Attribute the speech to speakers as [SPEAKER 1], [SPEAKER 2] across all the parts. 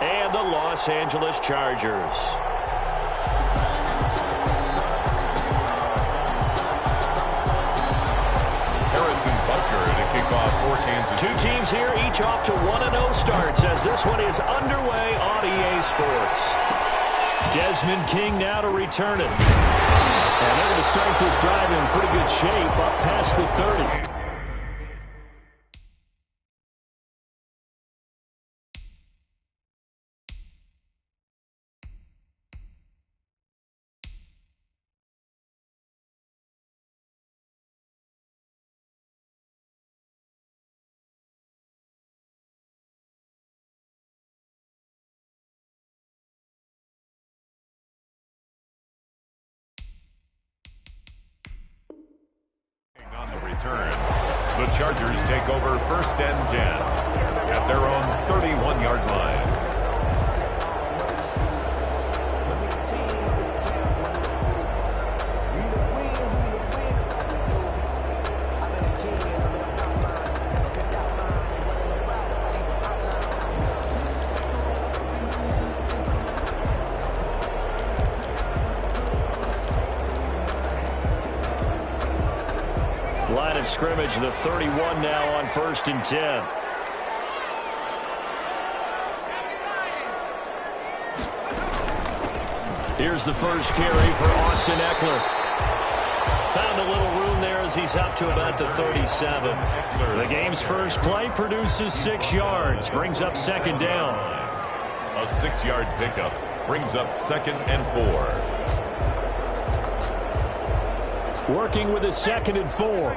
[SPEAKER 1] and the Los Angeles Chargers.
[SPEAKER 2] To kick off for Kansas.
[SPEAKER 1] Two teams here, each off to 1-0 starts as this one is underway on EA Sports. Desmond King now to return it. And they're going to start this drive in pretty good shape up past the 30.
[SPEAKER 2] On the return, the Chargers take over 1st and 10 at their own 31-yard line.
[SPEAKER 1] Line of scrimmage, the 31 now on 1st and 10. Here's the first carry for Austin Eckler. Found a little room there as he's up to about the 37. The game's first play produces 6 yards, brings up 2nd down.
[SPEAKER 2] A 6-yard pickup brings up 2nd and 4.
[SPEAKER 1] Working with a 2nd and 4.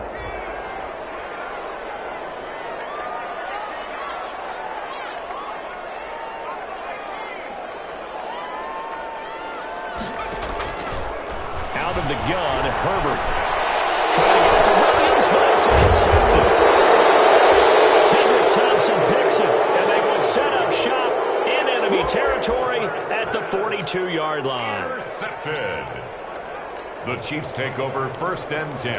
[SPEAKER 1] Out of the gun, Herbert. Trying to get it to Williams, but it's intercepted. Tedrick Thompson picks it, and they will set up shop in enemy territory at the 42-yard line.
[SPEAKER 2] Intercepted. The Chiefs take over 1st and 10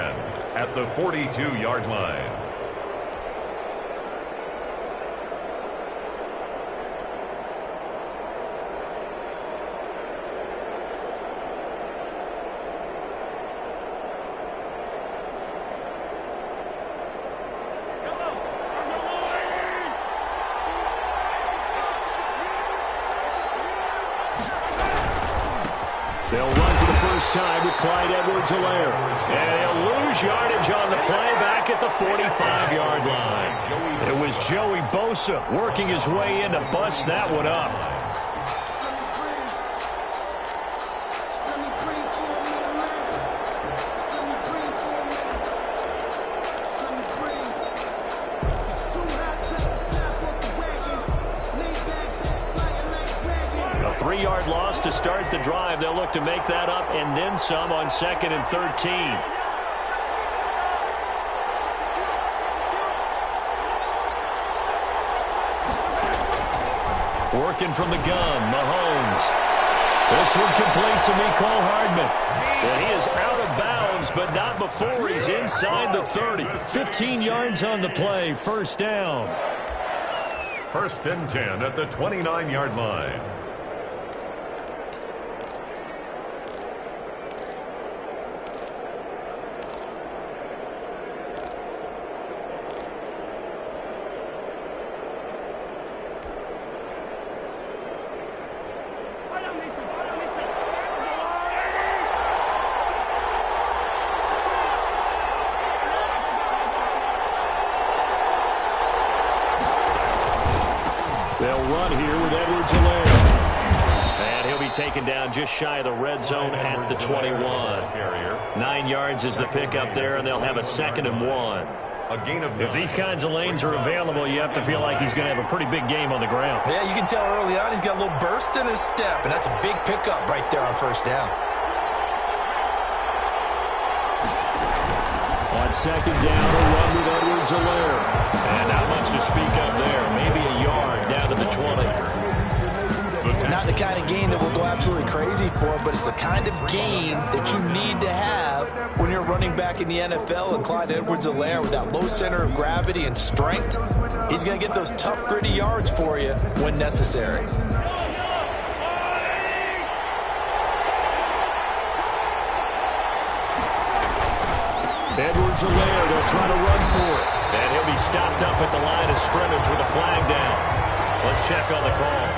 [SPEAKER 2] at the 42-yard line.
[SPEAKER 1] They'll run for the first time with Clyde Edwards-Helaire. And he'll lose yardage on the play back at the 45-yard line. It was Joey Bosa working his way in to bust that one up. A 3-yard loss to start the drive. They'll look to make that up and then some on 2nd and 13. Working from the gun, Mahomes. This one complete to Mecole Hardman. And he is out of bounds, but not before he's inside the 30. 15 yards on the play, 1st down.
[SPEAKER 2] 1st and 10 at the 29-yard line.
[SPEAKER 1] They'll run here with Edwards-Helaire. And he'll be taken down just shy of the red zone at the 21. 9 yards is the pickup there, and they'll have a 2nd and 1.
[SPEAKER 2] A gain of 9.
[SPEAKER 1] If these kinds of lanes are available, you have to feel like he's going to have a pretty big game on the ground.
[SPEAKER 3] Yeah, you can tell early on he's got a little burst in his step, and that's a big pickup right there on 1st down.
[SPEAKER 1] On 2nd down, a run with Edwards-Helaire. And not much to speak of there. Maybe a yard down to the 20.
[SPEAKER 3] Not the kind of game that will go absolutely crazy for, but it's the kind of game that you need to have when you're running back in the NFL. And Clyde Edwards-Helaire, with that low center of gravity and strength, he's going to get those tough, gritty yards for you when necessary.
[SPEAKER 1] Edwards-Helaire, they'll try to run for it. And he'll be stopped up at the line of scrimmage with a flag down. Let's check on the call.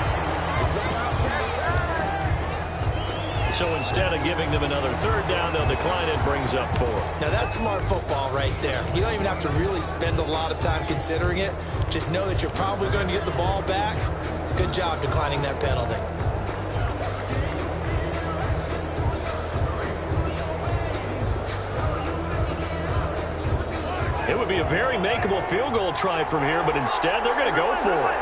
[SPEAKER 1] So instead of giving them another third down, they'll decline it, brings up 4.
[SPEAKER 3] Now that's smart football right there. You don't even have to really spend a lot of time considering it. Just know that you're probably going to get the ball back. Good job declining that penalty.
[SPEAKER 1] It would be a very makeable field goal try from here, but instead they're going to go for it.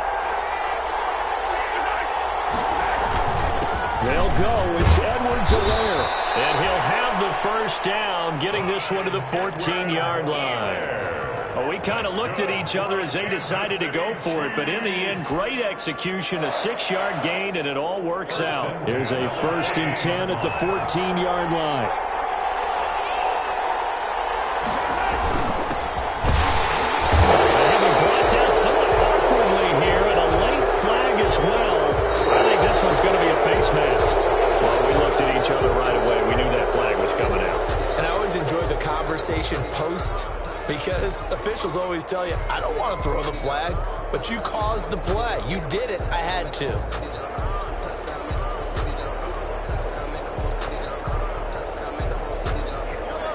[SPEAKER 1] They'll go. It's Edwards-Helaire. And he'll have the first down, getting this one to the 14-yard line. Well, we kind of looked at each other as they decided to go for it, but in the end, great execution, a 6-yard gain, and it all works out. Here's a 1st and 10 at the 14-yard line. This one's going to be a face mask. Well, we looked at each other right away. We knew that flag was coming out.
[SPEAKER 3] And I always enjoy the conversation post because officials always tell you, I don't want to throw the flag, but you caused the play. You did it. I had to.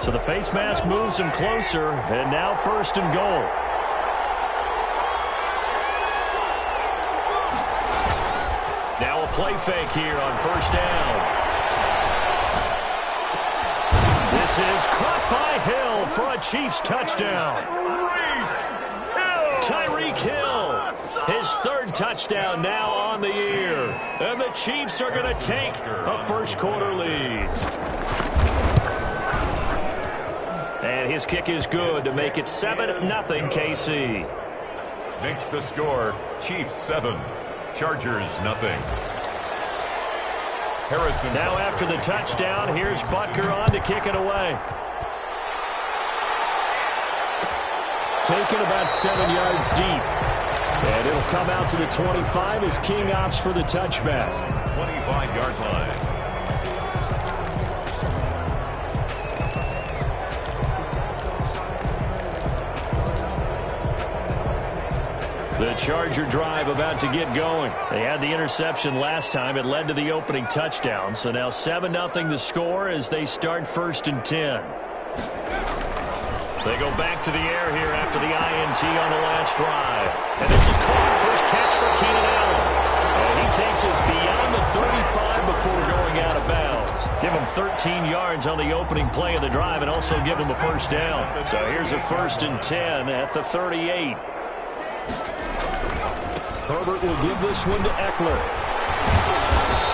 [SPEAKER 1] So the face mask moves him closer, and now 1st and goal. Now a play fake here on 1st down. This is caught by Hill for a Chiefs touchdown. Tyreek Hill, his 3rd touchdown now on the year. And the Chiefs are going to take a first-quarter lead. And his kick is good to make it 7-0 KC.
[SPEAKER 2] Makes the score Chiefs 7. Chargers, nothing. Harrison.
[SPEAKER 1] Now after the touchdown, here's Butker on to kick it away. Taken about 7 yards deep. And it'll come out to the 25 as King opts for the touchback.
[SPEAKER 2] 25-yard line.
[SPEAKER 1] The Charger drive about to get going. They had the interception last time. It led to the opening touchdown. So now 7-0 the score as they start 1st and 10. They go back to the air here after the INT on the last drive. And this is caught. First catch for Keenan Allen. And he takes us beyond the 35 before going out of bounds. Give him 13 yards on the opening play of the drive and also give him a first down. So here's a 1st and 10 at the 38. Herbert will give this one to Eckler.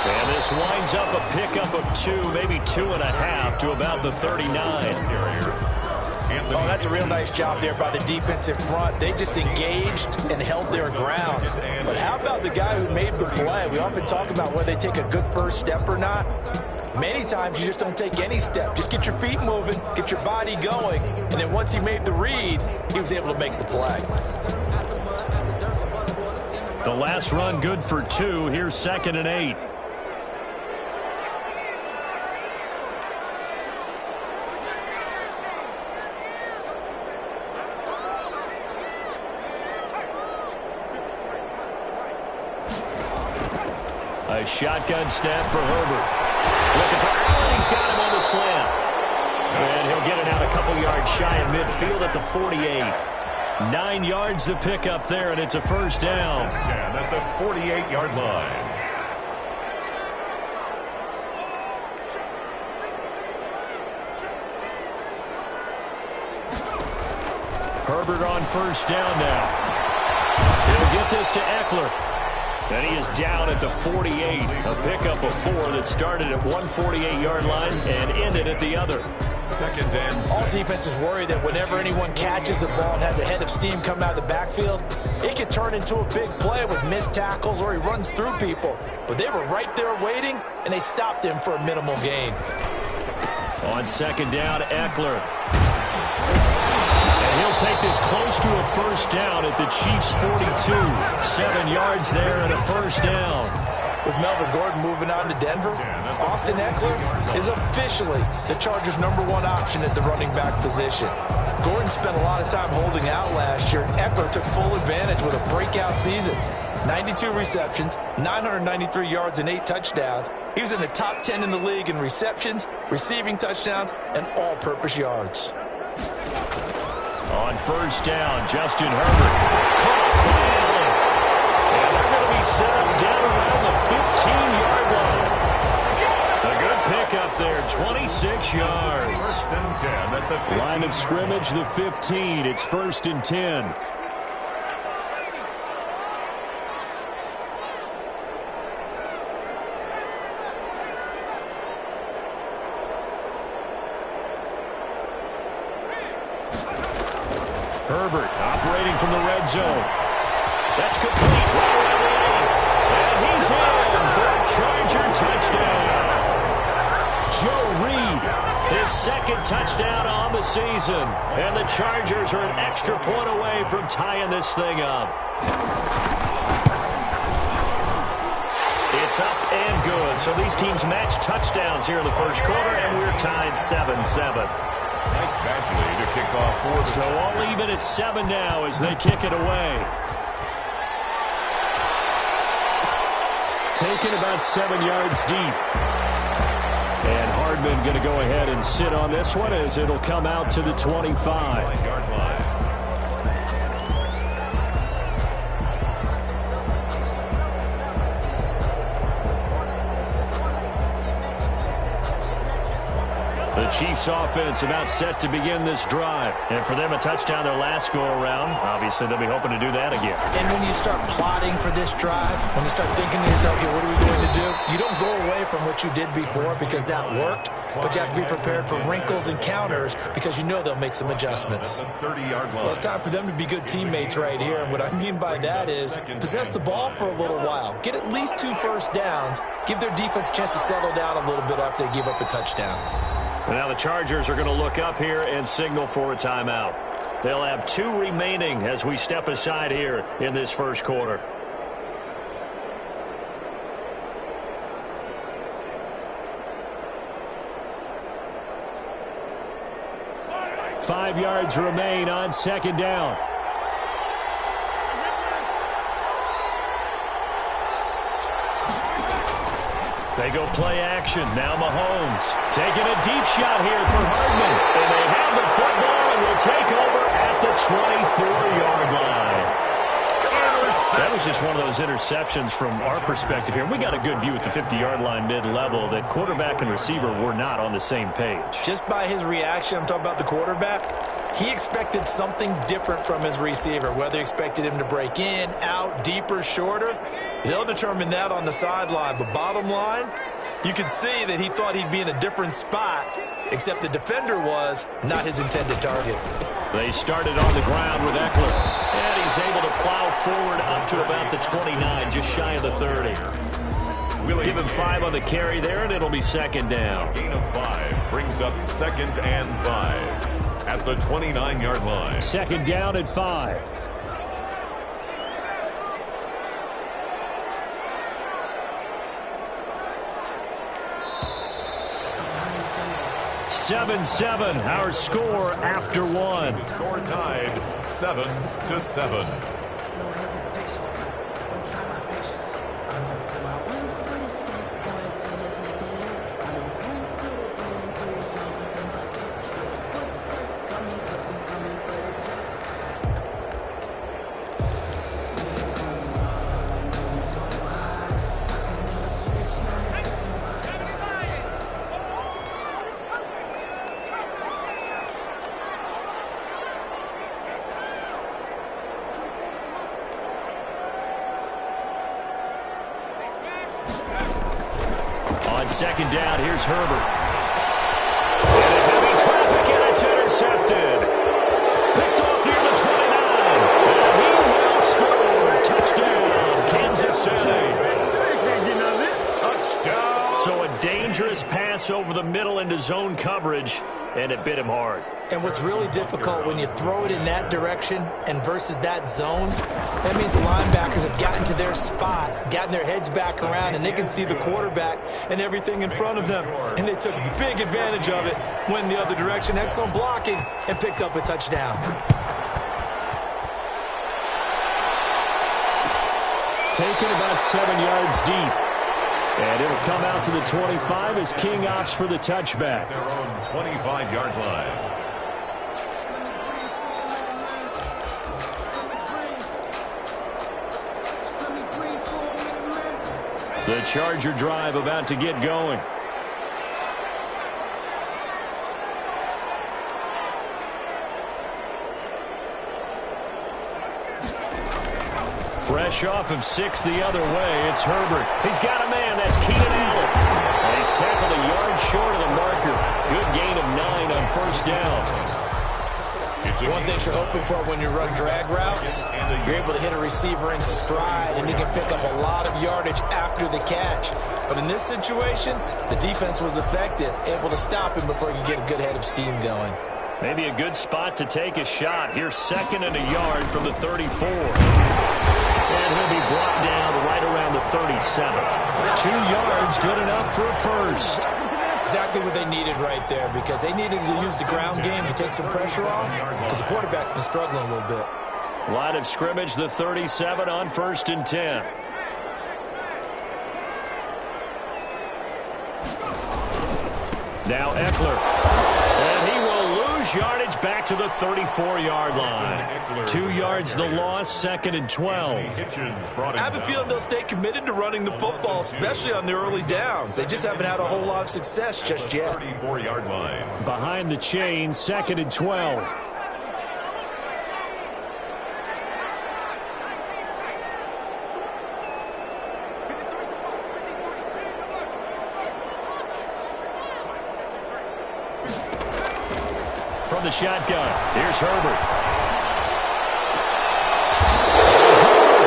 [SPEAKER 1] And this winds up a pickup of 2, maybe 2.5 to about the 39.
[SPEAKER 3] Oh, that's a real nice job there by the defensive front. They just engaged and held their ground. But how about the guy who made the play? We often talk about whether they take a good first step or not. Many times you just don't take any step. Just get your feet moving, get your body going. And then once he made the read, he was able to make the play.
[SPEAKER 1] The last run good for 2. Here's 2nd and 8. A shotgun snap for Herbert. Looking for Allen. He's got him on the slant. And he'll get it out a couple yards shy of midfield at the 48. 9 yards to pick up there, and it's a first down.
[SPEAKER 2] At the 48-yard line.
[SPEAKER 1] Herbert on first down now. He'll get this to Eckler. And he is down at the 48. A pickup of 4 that started at one 48-yard line and ended at the other.
[SPEAKER 2] 2nd and 6.
[SPEAKER 3] All defenses worry that whenever anyone catches the ball and has a head of steam come out of the backfield, it could turn into a big play with missed tackles or he runs through people. But they were right there waiting, and they stopped him for a minimal gain.
[SPEAKER 1] On 2nd down, Eckler. And he'll take this close to a first down at the Chiefs' 42. 7 yards there and a first down.
[SPEAKER 3] With Melvin Gordon moving on to Denver, Austin Eckler is officially the Chargers' #1 option at the running back position. Gordon spent a lot of time holding out last year, and Eckler took full advantage with a breakout season. 92 receptions, 993 yards, and 8 touchdowns. He was in the top 10 in the league in receptions, receiving touchdowns, and all-purpose yards.
[SPEAKER 1] On first down, Justin Herbert. And they're going to be set up down around the 15-yard line. A good pickup there, 26 yards.
[SPEAKER 2] First and 10 at the 15.
[SPEAKER 1] Line of scrimmage, the 15. It's 1st and 10. Herbert operating from the red zone. That's complete. Right around the 8. And he's in for a Charger touchdown. Joe Reed, his second touchdown on the season. And the Chargers are an extra point away from tying this thing up. It's up and good. So these teams match touchdowns here in the first quarter, and we're tied 7-7.
[SPEAKER 2] Mike Badgley to kick off for the
[SPEAKER 1] So all even at 7 now as they kick it away. Taken about 7 yards deep. And Hardman going to go ahead and sit on this one as it'll come out to the 25-yard line. The Chiefs offense about set to begin this drive. And for them, a touchdown their last go-around. Obviously, they'll be hoping to do that again.
[SPEAKER 3] And when you start plotting for this drive, when you start thinking to yourself, okay, what are we going to do? You don't go away from what you did before because that worked, but you have to be prepared for wrinkles and counters because you know they'll make some adjustments. Well, it's time for them to be good teammates right here, and what I mean by that is possess the ball for a little while. Get at least 2 first downs. Give their defense a chance to settle down a little bit after they give up a touchdown.
[SPEAKER 1] And now the Chargers are going to look up here and signal for a timeout. They'll have 2 remaining as we step aside here in this first quarter. Five yards remain on second down. They go play action. Now Mahomes taking a deep shot here for Hardman. And they have the football and will take over at the 24-yard line. That was just one of those interceptions from our perspective here. We got a good view at the 50-yard line mid-level that quarterback and receiver were not on the same page.
[SPEAKER 3] Just by his reaction, I'm talking about the quarterback, he expected something different from his receiver, whether he expected him to break in, out, deeper, shorter. They'll determine that on the sideline. But bottom line, you could see that he thought he'd be in a different spot, except the defender was not his intended target.
[SPEAKER 1] They started on the ground with Eckler, and he's able to plow forward up to about the 29, just shy of the 30. Give him 5 on the carry there, and it'll be second down.
[SPEAKER 2] Gain of 5 brings up 2nd and 5 at the 29-yard line.
[SPEAKER 1] Second down at 5. Seven, our score after 1.
[SPEAKER 2] The score tied 7-7.
[SPEAKER 1] Second down, here's Herbert. And heavy traffic, and it's intercepted. Picked off near the 29. And he will score. Touchdown, Kansas City.
[SPEAKER 2] Touchdown.
[SPEAKER 1] So So a dangerous pass over the middle into zone coverage, and it bit him hard.
[SPEAKER 3] And what's really difficult when you throw it in that direction and versus that zone, that means the linebackers have gotten to their spot, gotten their heads back around, and they can see the quarterback and everything in front of them. And they took big advantage of it, went the other direction, excellent blocking, and picked up a touchdown.
[SPEAKER 1] Taken about 7 yards deep. And it'll come out to the 25 as King opts for the touchback.
[SPEAKER 2] Their own 25-yard line.
[SPEAKER 1] The Charger drive about to get going. Fresh off of 6 the other way, it's Herbert. He's got a man, that's Keenan Allen. And he's tackled a yard short of the marker. Good gain of 9 on first down.
[SPEAKER 3] One thing you're hoping for when you run drag routes, you're able to hit a receiver in stride, and he can pick up a lot of yardage after the catch. But in this situation, the defense was effective, able to stop him before he could get a good head of steam going.
[SPEAKER 1] Maybe a good spot to take a shot. Here's 2nd and a yard from the 34. And he'll be brought down right around the 37. 2 yards, good enough for a first.
[SPEAKER 3] Exactly what they needed right there, because they needed to use the ground game to take some pressure off, because the quarterback's been struggling a little bit.
[SPEAKER 1] Line of scrimmage, the 37 on 1st and 10. Now Eckler. And he will lose yardage back to the 34-yard line. 2 yards the loss, 2nd and 12.
[SPEAKER 3] I have a feeling they'll stay committed to running the football, especially on the early downs. They just haven't had a whole lot of success just yet.
[SPEAKER 2] 34-yard line.
[SPEAKER 1] Behind the chain, 2nd and 12. From the shotgun, here's Herbert.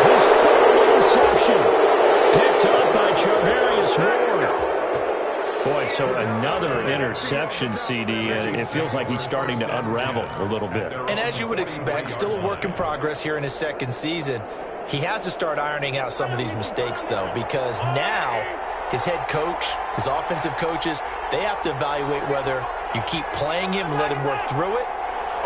[SPEAKER 1] His third interception. Picked up by Charvarius Ward. Boy, so another interception, CD, and it feels like he's starting to unravel a little bit.
[SPEAKER 3] And as you would expect, still a work in progress here in his 2nd season. He has to start ironing out some of these mistakes, though, because now his head coach, his offensive coaches, they have to evaluate whether you keep playing him and let him work through it,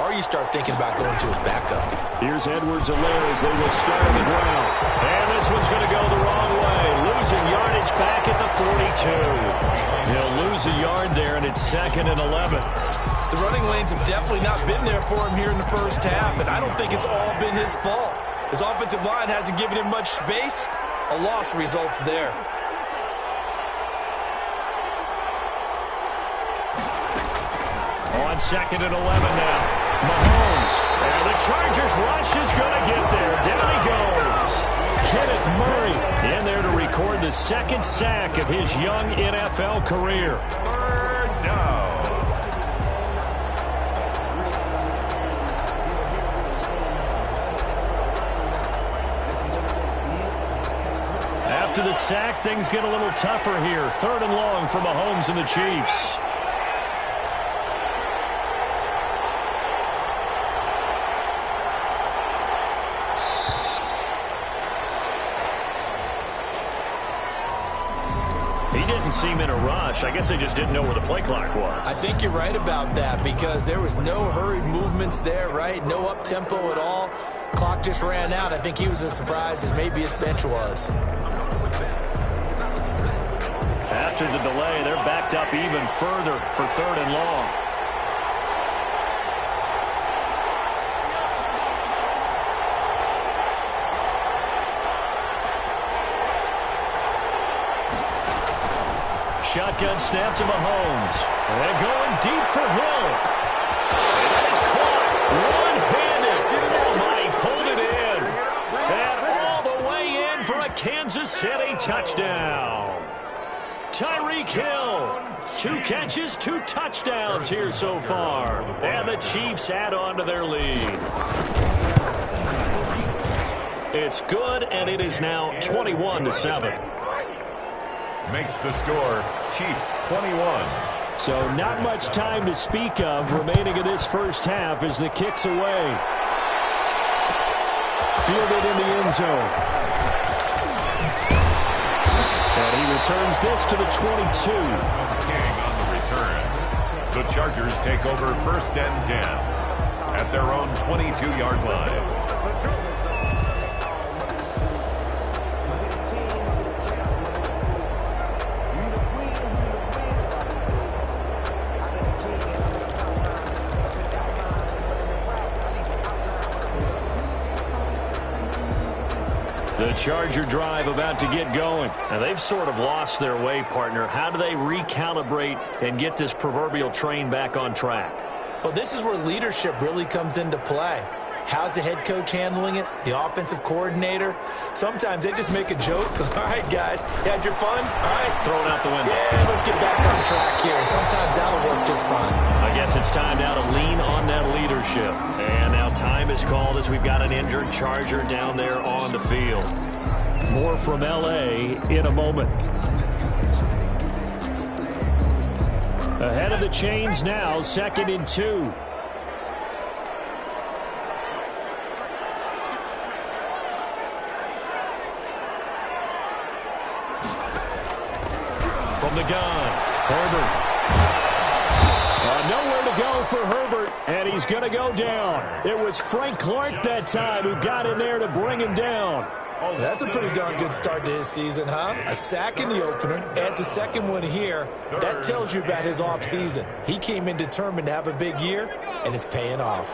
[SPEAKER 3] or you start thinking about going to his backup.
[SPEAKER 1] Here's Edwards-Helaire as they will start on the ground. And this one's going to go the wrong way. Losing yardage back at the 42. He'll lose a yard there, and it's 2nd and 11.
[SPEAKER 3] The running lanes have definitely not been there for him here in the first half, and I don't think it's all been his fault. His offensive line hasn't given him much space. A loss results there.
[SPEAKER 1] On 2nd and 11 now. Mahomes. And the Chargers rush is going to get there. Down he goes. Kenneth Murray in there to record the 2nd sack of his young NFL career.
[SPEAKER 2] 3rd down.
[SPEAKER 1] After the sack, things get a little tougher here. 3rd and long for Mahomes and the Chiefs. He didn't seem in a rush. I guess they just didn't know where the play clock was.
[SPEAKER 3] I think you're right about that, because there was no hurried movements there, right? No up-tempo at all. Clock just ran out. I think he was as surprised as maybe his bench was.
[SPEAKER 1] After the delay, they're backed up even further for 3rd and long. Shotgun snap to Mahomes. And going deep for Hill. And that is caught one-handed. Oh, my, he pulled it in. And all the way in for a Kansas City touchdown. Tyreek Hill. 2 catches, 2 touchdowns here so far. And the Chiefs add on to their lead. It's good, and it is now 21-7.
[SPEAKER 2] makes the score Chiefs 21.
[SPEAKER 1] So not much time to speak of remaining in this first half as the kick's away. Fielded in the end zone. And he returns this to the 22.
[SPEAKER 2] King on the return. The Chargers take over 1st and 10 at their own 22-yard line.
[SPEAKER 1] The Charger drive about to get going. Now, they've sort of lost their way, partner. How do they recalibrate and get this proverbial train back on track?
[SPEAKER 3] Well, this is where leadership really comes into play. How's the head coach handling it? The offensive coordinator? Sometimes they just make a joke. All right, guys, you had your fun? All right.
[SPEAKER 1] Throw it out the window.
[SPEAKER 3] Yeah, let's get back on track here. And sometimes that'll work just fine.
[SPEAKER 1] I guess it's time now to lean on that leadership. And now time is called as we've got an injured Charger down there on the field. More from L.A. in a moment. Ahead of the chains now, 2nd and 2. From the gun, Herbert. Nowhere to go for Herbert, and he's going to go down. It was Frank Clark that time who got in there to bring him down.
[SPEAKER 3] Oh, that's a pretty darn good start to his season, huh? A sack in the opener, adds a second one here. That tells you about his offseason. He came in determined to have a big year, and it's paying off.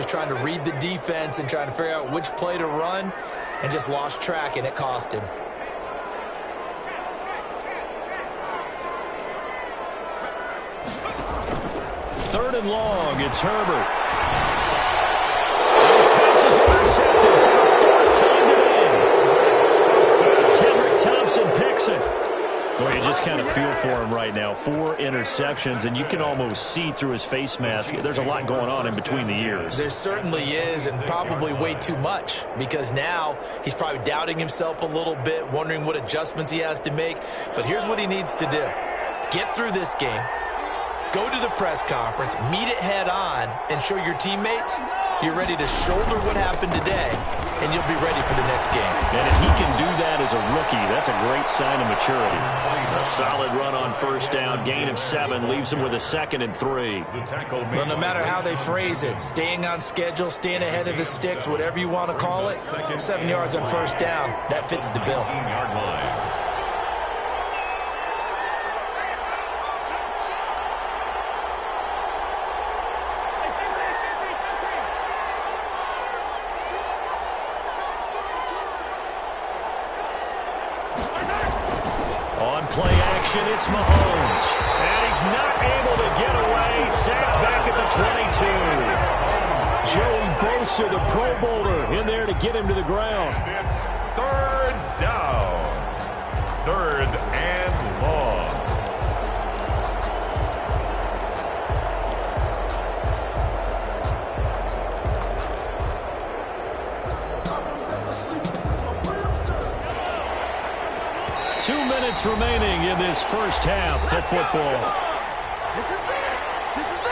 [SPEAKER 3] Trying to read the defense and trying to figure out which play to run, and just lost track, and it cost him.
[SPEAKER 1] Third and long, it's Herbert. Those passes intercepted for the 4th time today. Tedrick Thompson picks it. Boy, you just kind of feel for him right now. 4 interceptions, and you can almost see through his face mask. There's a lot going on in between the ears.
[SPEAKER 3] There certainly is, and probably way too much, because now he's probably doubting himself a little bit, wondering what adjustments he has to make. But here's what he needs to do. Get through this game, go to the press conference, meet it head on, and show your teammates you're ready to shoulder what happened today, and you'll be ready for the next game. And
[SPEAKER 1] if he can do that as a rookie, that's a great sign of maturity. A solid run on 1st down, gain of 7, leaves him with a 2nd and 3.
[SPEAKER 3] Well, no matter how they phrase it, staying on schedule, staying ahead of the sticks, whatever you want to call it, 7 yards on 1st down, that fits the bill.
[SPEAKER 1] Play action, it's Mahomes. And he's not able to get away. Sacked back at the 22. Joey Bosa, the Pro Bowler, in there to get him to the ground.
[SPEAKER 2] It's 3rd down. 3rd and long.
[SPEAKER 1] Remaining in this first half of football.
[SPEAKER 4] This is it. This is it.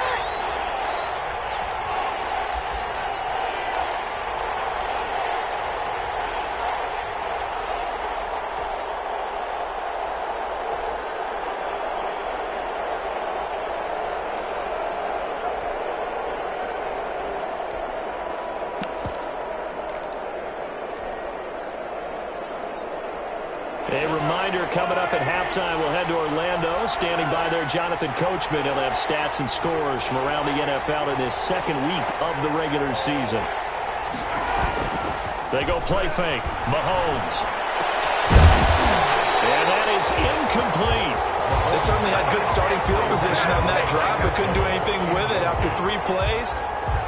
[SPEAKER 1] A reminder coming up at halftime, we'll head to Orlando. Standing by there, Jonathan Coachman. He'll have stats and scores from around the NFL in this 2nd week of the regular season. They go play fake. Mahomes. And that is incomplete.
[SPEAKER 3] They certainly had good starting field position on that drive, but couldn't do anything with it after 3 plays.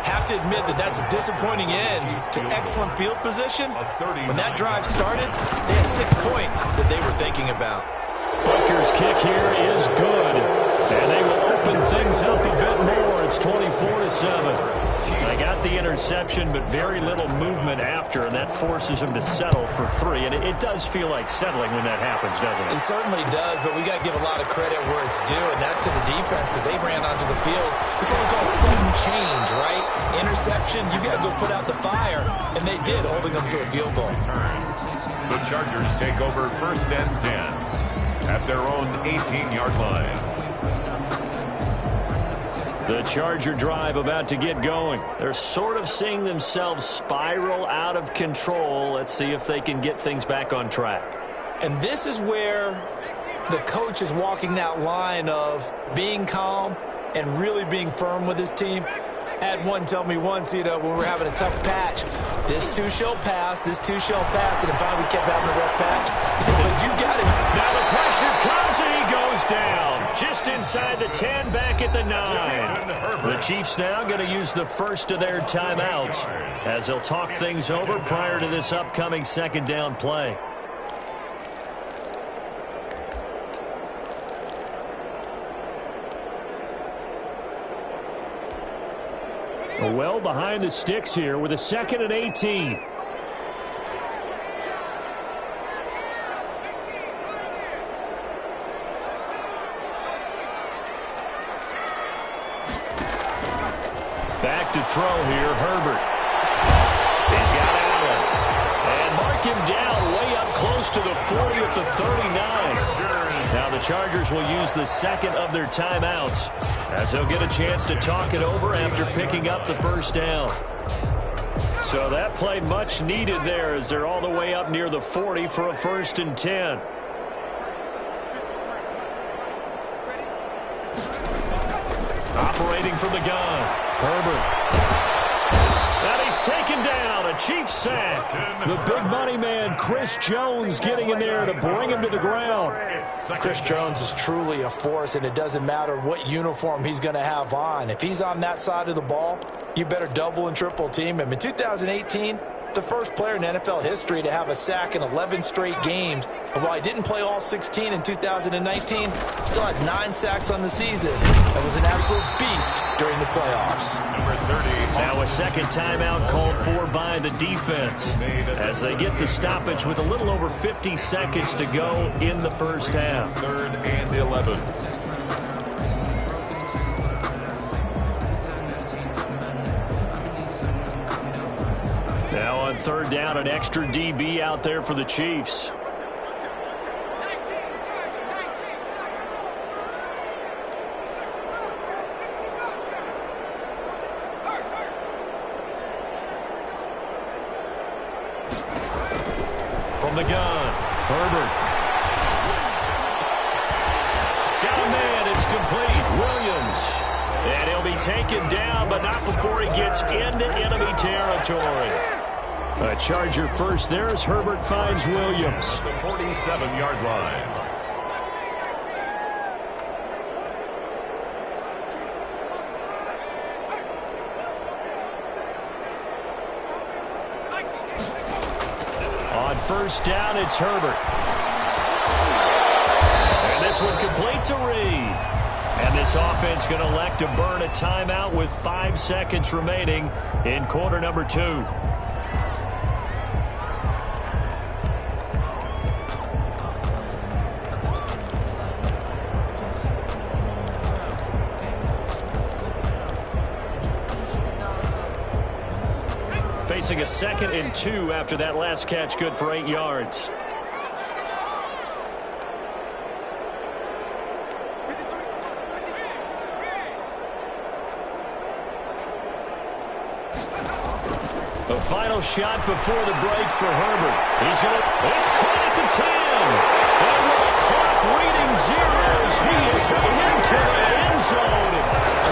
[SPEAKER 3] Have to admit that that's a disappointing end to excellent field position. When that drive started, they had 6 points that they were thinking about.
[SPEAKER 1] Butker's kick here is good, and they will open things up a bit more. It's 24-7. They got the interception, but very little movement after, and that forces them to settle for 3. And it does feel like settling when that happens, doesn't it?
[SPEAKER 3] It certainly does, but we got to give a lot of credit where it's due, and that's to the defense because they ran onto the field. It's what we call sudden change, right? Interception, you got to go put out the fire, and they did, holding them to a field goal.
[SPEAKER 2] The Chargers take over 1st and 10 at their own 18-yard line.
[SPEAKER 1] The Charger drive about to get going. They're sort of seeing themselves spiral out of control. Let's see if they can get things back on track.
[SPEAKER 3] And this is where the coach is walking that line of being calm and really being firm with his team. I had one tell me once, when we were having a tough patch, this too shall pass, this too shall pass, and finally we kept having a rough patch. He said, but you got it.
[SPEAKER 1] Now the pressure comes and he goes down. Just inside the 10, back at the 9. The Chiefs now going to use the first of their timeouts as they'll talk things over prior to this upcoming 2nd down play. Well behind the sticks here with a 2nd and 18. Back to throw here, Herbert. He's got Allen. And mark him down way up close to the 40 at the 39. Now the Chargers will use the 2nd of their timeouts as they'll get a chance to talk it over after picking up the 1st down. So that play much needed there as they're all the way up near the 40 for a 1st and 10. Operating from the gun, Herbert. And he's taken down, a Chiefs sack. The big money man, Chris Jones, getting in there to bring him to the ground.
[SPEAKER 3] Chris Jones is truly a force, and it doesn't matter what uniform he's going to have on. If he's on that side of the ball, you better double and triple team him. In 2018, the first player in NFL history to have a sack in 11 straight games. And while he didn't play all 16 in 2019, still had 9 sacks on the season. That was an absolute beast during the playoffs.
[SPEAKER 2] Number 30.
[SPEAKER 1] Now a 2nd timeout called for by the defense as they get the stoppage with a little over 50 seconds to go in the 1st half.
[SPEAKER 2] 3rd and 11.
[SPEAKER 1] Now on 3rd down, an extra DB out there for the Chiefs. From the gun, Herbert. Got a man, it's complete. Williams. And he'll be taken down, but not before he gets into enemy territory. A Charger first there as Herbert finds Williams.
[SPEAKER 2] The 47-yard line.
[SPEAKER 1] On 1st down, it's Herbert. And this one complete to Reed. And this offense going to elect to burn a timeout with 5 seconds remaining in quarter number 2. Facing a 2nd and 2 after that last catch, good for 8 yards. The final shot before the break for Herbert. He's going to, it's caught at the 10. And with the clock reading zeros, he is heading into the end zone.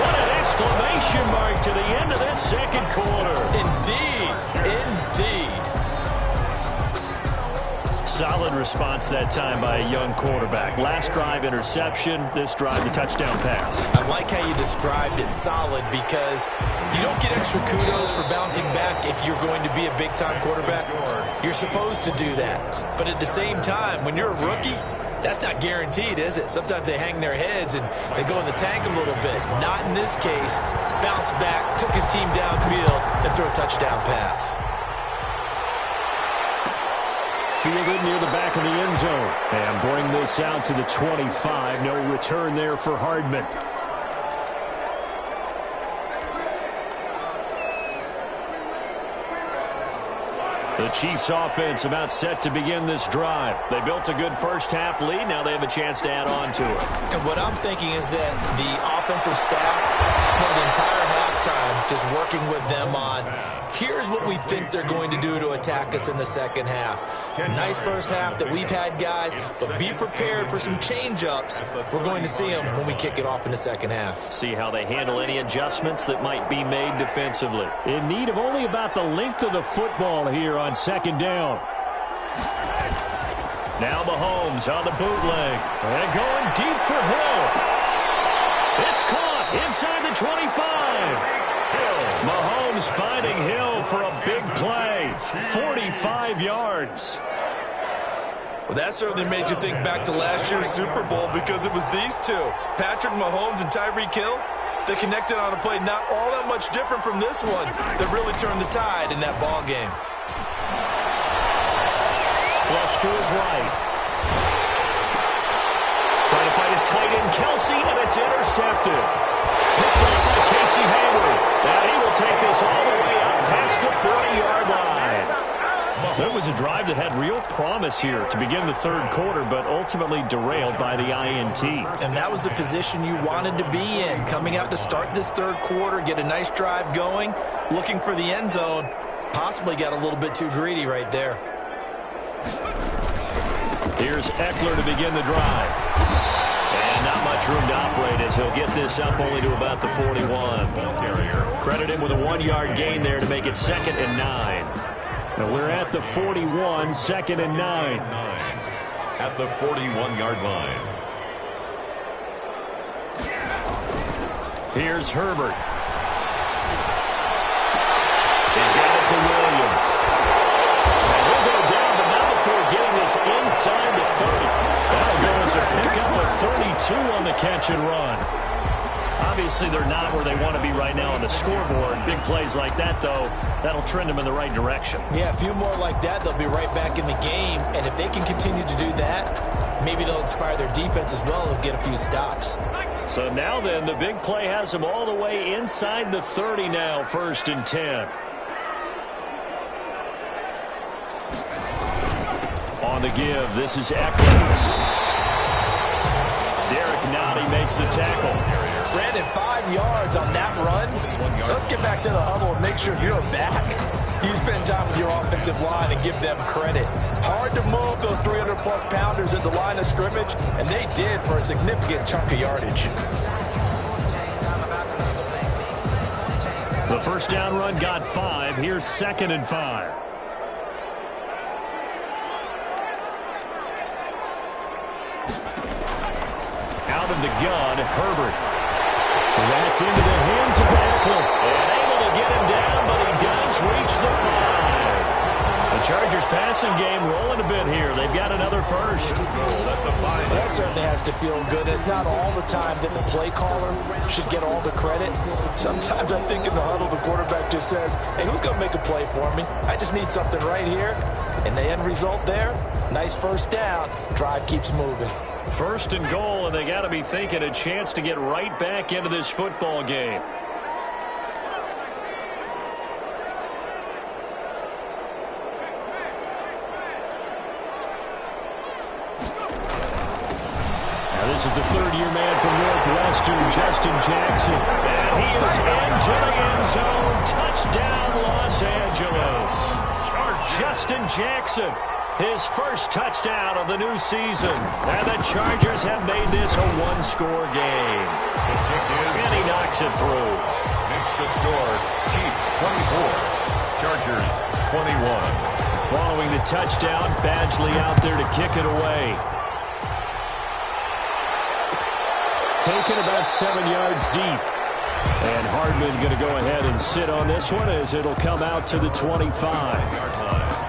[SPEAKER 1] What an exclamation mark to the end of this 2nd quarter.
[SPEAKER 3] Indeed, indeed.
[SPEAKER 1] Solid response that time by a young quarterback. Last drive, interception. This drive, the touchdown pass.
[SPEAKER 3] I like how you described it, solid, because you don't get extra kudos for bouncing back if you're going to be a big-time quarterback. You're supposed to do that. But at the same time, when you're a rookie, that's not guaranteed, is it? Sometimes they hang their heads and they go in the tank a little bit. Not in this case. Bounced back, took his team downfield, and threw a touchdown pass.
[SPEAKER 1] Fielded near the back of the end zone. And bring this out to the 25. No return there for Hardman. The Chiefs offense about set to begin this drive. They built a good first half lead. Now they have a chance to add on to it.
[SPEAKER 3] And what I'm thinking is that the offensive staff spent the entire halftime just working with them on, here's what we think they're going to do to attack us in the second half. Nice first half that we've had, guys, but be prepared for some change-ups. We're going to see them when we kick it off in the second half.
[SPEAKER 1] See how they handle any adjustments that might be made defensively. In need of only about the length of the football here on second down. Now Mahomes on the bootleg. And going deep for Hill. It's caught inside the 25. Mahomes finding Hill for a big play. 45 yards.
[SPEAKER 3] Well, that certainly made you think back to last year's Super Bowl because it was these two, Patrick Mahomes and Tyreek Hill. They connected on a play not all that much different from this one that really turned the tide in that ball game.
[SPEAKER 1] Flush to his right. Trying to fight his tight end, Kelsey, and it's intercepted. Picked up by Casey Hayward. And he will take this all the way up past the 40-yard line. So it was a drive that had real promise here to begin the third quarter, but ultimately derailed by the INT.
[SPEAKER 3] And that was the position you wanted to be in, coming out to start this third quarter, get a nice drive going, looking for the end zone. Possibly got a little bit too greedy right there.
[SPEAKER 1] Here's Eckler to begin the drive. And not much room to operate as he'll get this up only to about the 41. Credit him with a 1-yard gain there to make it 2nd and 9. Now we're at the 41, 2nd and 9.
[SPEAKER 2] At the 41-yard line.
[SPEAKER 1] Here's Herbert. He's got it to Williams. And he'll go down, but not before getting this inside the 30. That'll go as a pickup of 32 on the catch and run. Obviously, they're not where they want to be right now on the scoreboard. Big plays like that, though, that'll trend them in the right direction.
[SPEAKER 3] Yeah, a few more like that, they'll be right back in the game. And if they can continue to do that, maybe they'll inspire their defense as well and get a few stops.
[SPEAKER 1] So now then, the big play has them all the way inside the 30 now, 1st and 10. On the give, this is Eckler. Derek Nottie makes the tackle.
[SPEAKER 3] Brandon, 5 yards on that run. Let's get back to the huddle and make sure you're back. You spend time with your offensive line and give them credit. Hard to move those 300-plus pounders at the line of scrimmage, and they did for a significant chunk of yardage.
[SPEAKER 1] The first down run got 5. Here's 2nd and 5. Out of the gun, Herbert. That's into the hands of Eckler. And able to get him down, but he does reach the 5. The Chargers passing game rolling a bit here. They've got another first.
[SPEAKER 3] That certainly has to feel good. It's not all the time that the play caller should get all the credit. Sometimes I think in the huddle, the quarterback just says, hey, who's going to make a play for me? I just need something right here. And the end result there, nice first down. Drive keeps moving.
[SPEAKER 1] 1st and goal, and they got to be thinking a chance to get right back into this football game. Now this is the third-year man from Northwestern, Justin Jackson. And he is into the end zone. Touchdown, Los Angeles. Justin Jackson. His first touchdown of the new season. And the Chargers have made this a one-score game. And he knocks it through.
[SPEAKER 2] Makes the score Chiefs 24, Chargers 21.
[SPEAKER 1] Following the touchdown, Badgley out there to kick it away. Taken about 7 yards deep. And Hardman going to go ahead and sit on this one as it'll come out to the 25-yard line.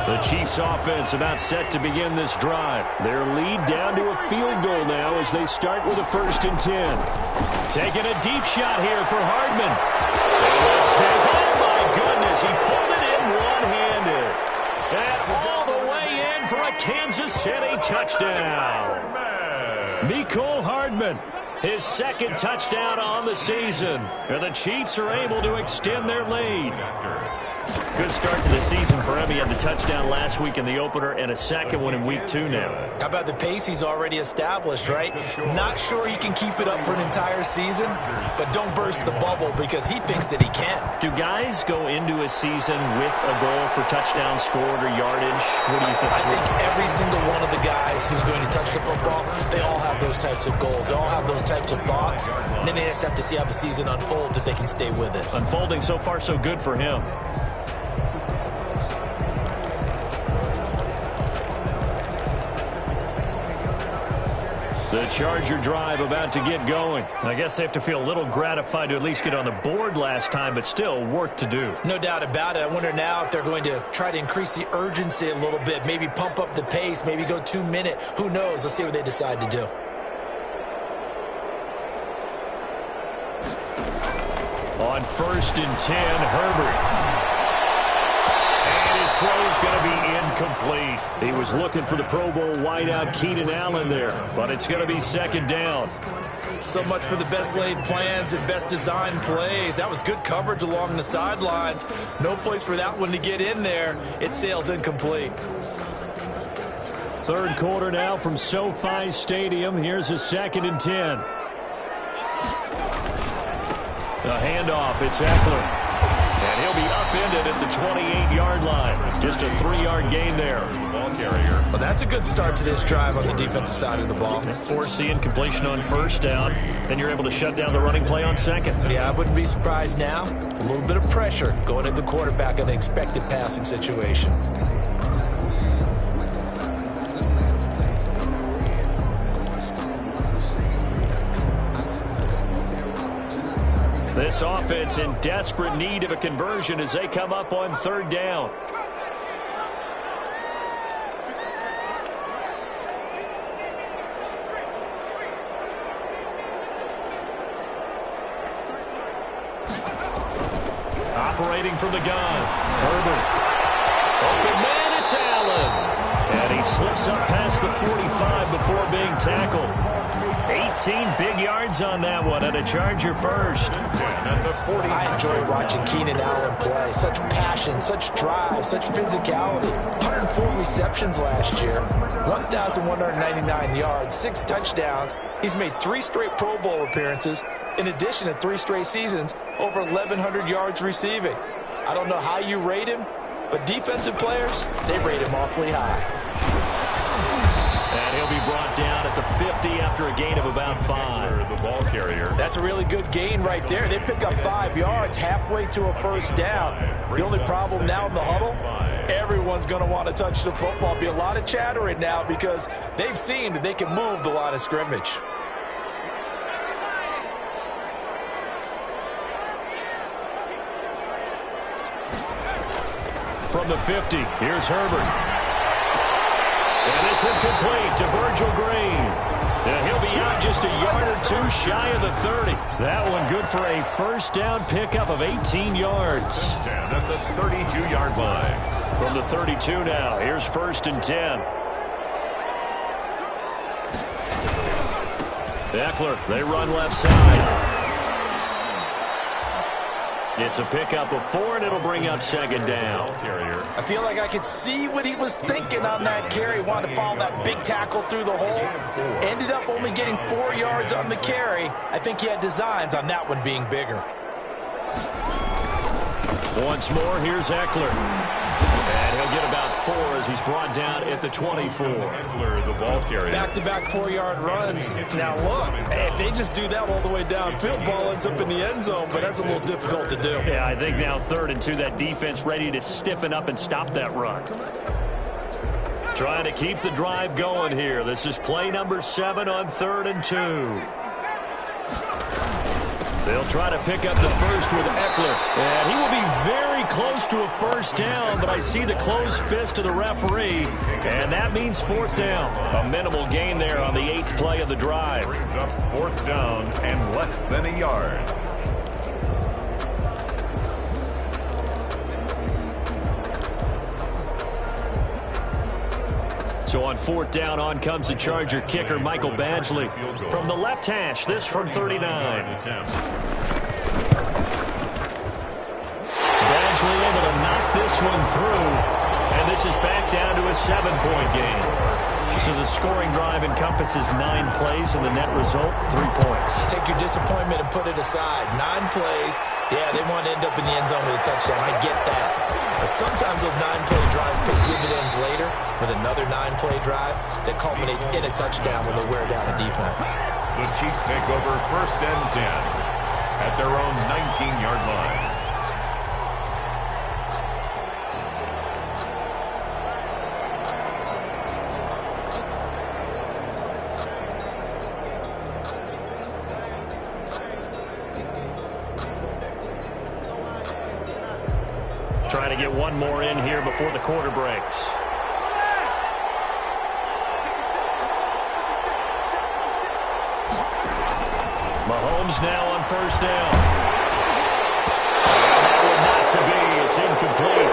[SPEAKER 1] The Chiefs offense about set to begin this drive. Their lead down to a field goal now as they start with a 1st and 10. Taking a deep shot here for Hardman. And this is, oh my goodness, he pulled it in one-handed. And all the way in for a Kansas City touchdown. Mecole Hardman, his 2nd touchdown on the season. And the Chiefs are able to extend their lead. Good start to the season for him. He had the touchdown last week in the opener and a 2nd one in week 2 now.
[SPEAKER 3] How about the pace he's already established, right? Not sure he can keep it up for an entire season, but don't burst the bubble because he thinks that he can.
[SPEAKER 1] Do guys go into a season with a goal for touchdowns scored or yardage? What do you think?
[SPEAKER 3] I think every single one of the guys who's going to touch the football, they all have those types of goals. They all have those types of thoughts. And then they just have to see how the season unfolds if they can stay with it.
[SPEAKER 1] Unfolding so far so good for him. The Charger drive about to get going. I guess they have to feel a little gratified to at least get on the board last time, but still work to do.
[SPEAKER 3] No doubt about it. I wonder now if they're going to try to increase the urgency a little bit, maybe pump up the pace, maybe go 2-minute. Who knows? Let's see what they decide to do.
[SPEAKER 1] On 1st and 10, Herbert. Throw is going to be incomplete. He was looking for the Pro Bowl wideout Keenan Allen there, but it's going to be 2nd down.
[SPEAKER 5] So much for the best laid plans and best designed plays. That was good coverage along the sidelines. No place for that one to get in there. It sails incomplete.
[SPEAKER 1] 3rd quarter now from SoFi Stadium. Here's a 2nd and 10. The handoff, it's Eckler. And he'll be upended at the 28-yard line. Just a 3-yard gain there.
[SPEAKER 2] Ball carrier.
[SPEAKER 3] Well, that's a good start to this drive on the defensive side of the ball.
[SPEAKER 1] Force the incompletion on 1st down. Then you're able to shut down the running play on 2nd.
[SPEAKER 3] Yeah, I wouldn't be surprised now. A little bit of pressure going at the quarterback in an expected passing situation.
[SPEAKER 1] This offense in desperate need of a conversion as they come up on 3rd down. Operating from the gun. Herbert. Open man, it's Allen. And he slips up past the 45 before being tackled. 18 big yards on that one, and a Charger 1st.
[SPEAKER 3] I enjoy watching Keenan Allen play. Such passion, such drive, such physicality. 104 receptions last year, 1,199 yards, 6 touchdowns. He's made 3 straight Pro Bowl appearances, in addition to 3 straight seasons, over 1,100 yards receiving. I don't know how you rate him, but defensive players, they rate him awfully high.
[SPEAKER 1] And he'll be brought down at the 50 after a gain of about 5.
[SPEAKER 2] The ball carrier.
[SPEAKER 3] That's a really good gain right there. They pick up 5 yards halfway to a 1st down. The only problem now in the huddle, everyone's going to want to touch the football. Be a lot of chattering now because they've seen that they can move the line of scrimmage.
[SPEAKER 1] From the 50, here's Herbert. And this one complete to Virgil Green. And he'll be out just a yard or 2 shy of the 30. That one good for a 1st down pickup of 18 yards.
[SPEAKER 2] 10 at the 32-yard line.
[SPEAKER 1] From the 32 now, here's 1st and 10. Eckler, they run left side. It's a pickup of 4, and it'll bring up 2nd down.
[SPEAKER 3] I feel like I could see what he was thinking on that carry. Wanted to follow that big tackle through the hole. Ended up only getting 4 yards on the carry. I think he had designs on that one being bigger.
[SPEAKER 1] Once more, here's Eckler. And he'll get about 4 as he's brought down at the 24.
[SPEAKER 2] The ball carrier.
[SPEAKER 3] Back-to-back 4-yard runs. Now, look, if they just do that all the way downfield, ball ends up in the end zone, but that's a little difficult to do.
[SPEAKER 1] Yeah, I think now 3rd and 2, that defense ready to stiffen up and stop that run. Trying to keep the drive going here. This is play number 7 on 3rd and 2. They'll try to pick up the first with Eckler. And he will be very close to a first down, but I see the closed fist of the referee, and that means 4th down. A minimal gain there on the 8th play of the drive.
[SPEAKER 2] Brings up 4th down and less than a yard.
[SPEAKER 1] So on 4th down, on comes the Charger kicker, Michael Badgley. From the left hash, this from 39. Badgley able to knock this one through, and this is back down to a 7-point game. So the scoring drive encompasses 9 plays, and the net result, 3 points.
[SPEAKER 3] Take your disappointment and put it aside. 9 plays, yeah, they want to end up in the end zone with a touchdown. I get that. But sometimes those 9-play drives pay dividends later with another 9-play drive that culminates in a touchdown when they wear down a defense.
[SPEAKER 2] The Chiefs take over 1st and 10 at their own 19-yard line.
[SPEAKER 1] Trying to get one more in here before the quarter breaks. Mahomes now on 1st down. And that one not to be. It's incomplete.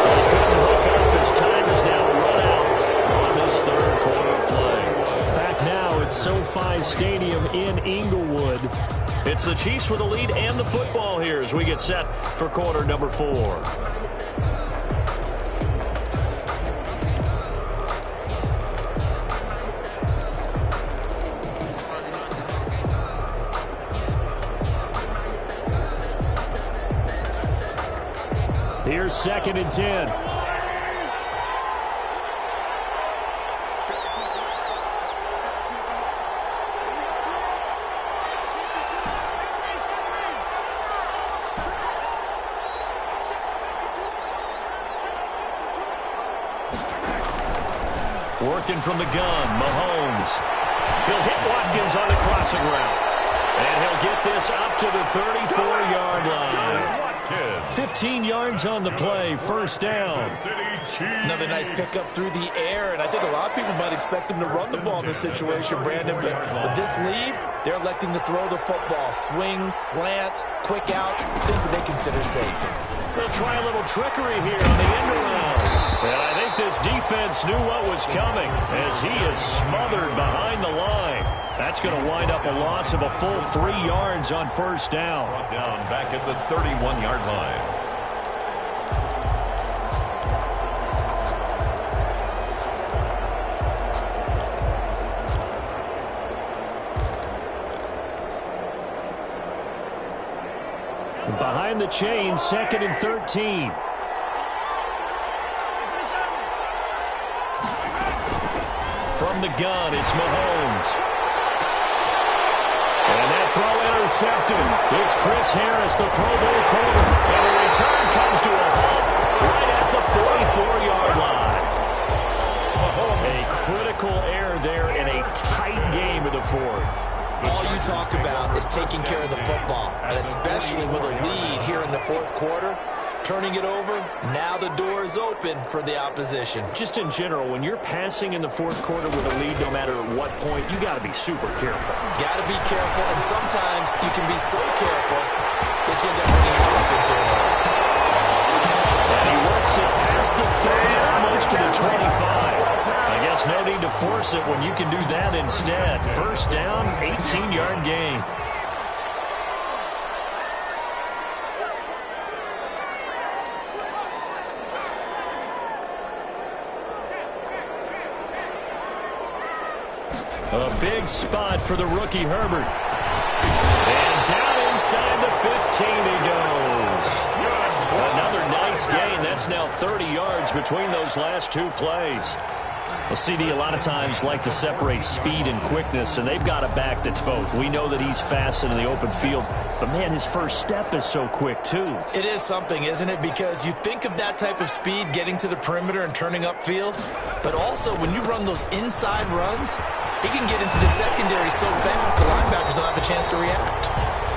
[SPEAKER 1] So he couldn't hook up. His time is now run out on this 3rd quarter play. Back now at SoFi Stadium in Inglewood. It's the Chiefs with the lead and the football here as we get set for quarter number 4. Here's 2nd and 10. Working from the gun, Mahomes. He'll hit Watkins on the crossing route. And he'll get this up to the 34-yard line. 15 yards on the play, 1st down.
[SPEAKER 3] Another nice pickup through the air, and I think a lot of people might expect him to run the ball in this situation, Brandon, but with this lead, they're electing to throw the football. Swings, slants, quick outs, things that they consider safe.
[SPEAKER 1] They'll try a little trickery here on the end around. And I think this defense knew what was coming as he is smothered behind the line. That's going to wind up a loss of a full 3 yards on 1st down.
[SPEAKER 2] Brought down back at the 31-yard line.
[SPEAKER 1] Behind the chains, 2nd and 13. From the gun, it's Mahomes. And that throw intercepted. It's Chris Harris, the Pro Bowl corner. And the return comes to a halt right at the 44-yard line. A critical error there in a tight game of the 4th.
[SPEAKER 3] All you talk about is taking care of the football, and especially with a lead here in the 4th quarter, turning it over, now the door is open for the opposition.
[SPEAKER 1] Just in general, when you're passing in the 4th quarter with a lead, no matter at what point, you got to be super careful.
[SPEAKER 3] Got to be careful, and sometimes you can be so careful that you end up running yourself into an error.
[SPEAKER 1] And he works it past the 30, almost to the 25. I guess no need to force it when you can do that instead. 1st down, 18-yard gain. A big spot for the rookie Herbert. And down inside the 15 he goes. Another nice 6 gain. That's now 30 yards between those last 2 plays. Well, CD, a lot of times like to separate speed and quickness, and they've got a back that's both. We know that he's fast in the open field, but, man, his first step is so quick, too.
[SPEAKER 3] It is something, isn't it? Because you think of that type of speed getting to the perimeter and turning upfield, but also when you run those inside runs, he can get into the secondary so fast the linebackers don't have a chance to react.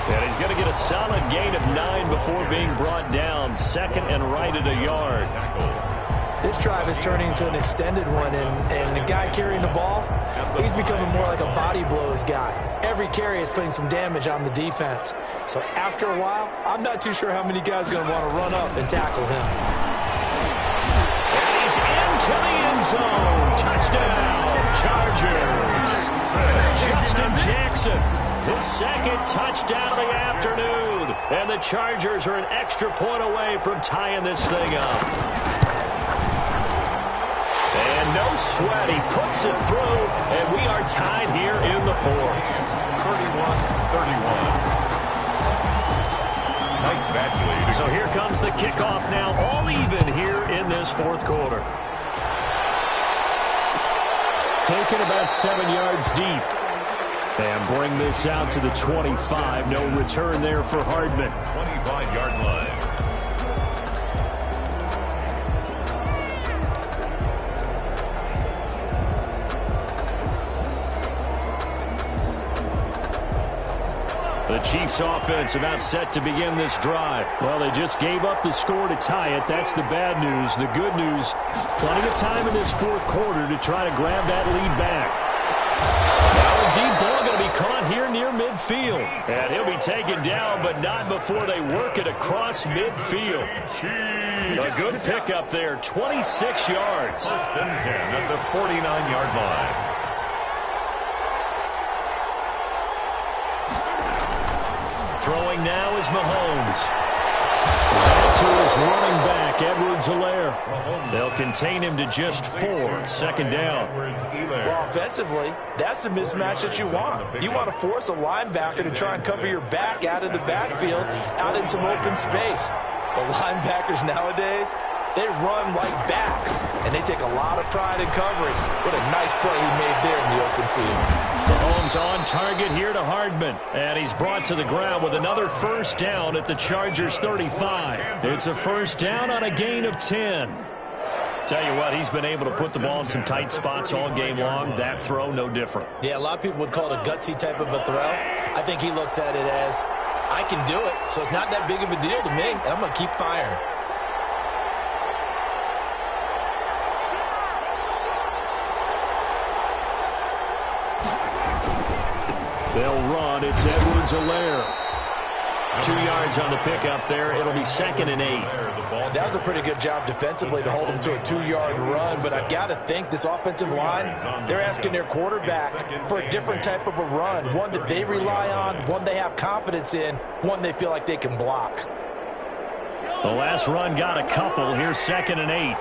[SPEAKER 1] And he's going to get a solid gain of 9 before being brought down. Second and right at a yard.
[SPEAKER 3] This drive is turning into an extended one, and the guy carrying the ball, he's becoming more like a body blows guy. Every carry is putting some damage on the defense. So after a while, I'm not too sure how many guys are going to want to run up and tackle him.
[SPEAKER 1] And he's into the end zone. Touchdown, Chargers. Justin Jackson, his second touchdown of the afternoon. And the Chargers are an extra point away from tying this thing up. And no sweat, he puts it through, and we are tied here in the 4th.
[SPEAKER 2] 31-31. Mike Badgley.
[SPEAKER 1] So here comes the kickoff now, all even here in this 4th quarter. Taken about 7 yards deep. And bring this out to the 25. No return there for Hardman.
[SPEAKER 2] 25-yard line.
[SPEAKER 1] The Chiefs offense about set to begin this drive. Well, they just gave up the score to tie it. That's the bad news. The good news, plenty of time in this 4th quarter to try to grab that lead back. Now a deep ball going to be caught here near midfield. And he'll be taken down, but not before they work it across midfield. A good pickup there, 26 yards.
[SPEAKER 2] 1st and 10 at the 49-yard line.
[SPEAKER 1] Throwing now is Mahomes. Back to his running back, Edwards-Helaire. They'll contain him to just 4. 2nd down.
[SPEAKER 3] Well, offensively, that's the mismatch that you want. You want to force a linebacker to try and cover your back out of the backfield, out in some open space. The linebackers nowadays, they run like backs, and they take a lot of pride in covering. What a nice play he made there in the open field.
[SPEAKER 1] Mahomes on target here to Hardman. And he's brought to the ground with another 1st down at the Chargers 35. It's a 1st down on a gain of 10. Tell you what, he's been able to put the ball in some tight spots all game long. That throw, no different.
[SPEAKER 3] Yeah, a lot of people would call it a gutsy type of a throw. I think he looks at it as, I can do it, so it's not that big of a deal to me, and I'm going to keep firing.
[SPEAKER 1] They'll run. It's Edwards-Helaire. 2 yards on the pickup there. It'll be 2nd and 8.
[SPEAKER 3] That was a pretty good job defensively to hold them to a 2-yard run, but I've got to think this offensive line, they're asking their quarterback for a different type of a run, one that they rely on, one they have confidence in, one they feel like they can block.
[SPEAKER 1] The last run got a couple. Here's 2nd and 8.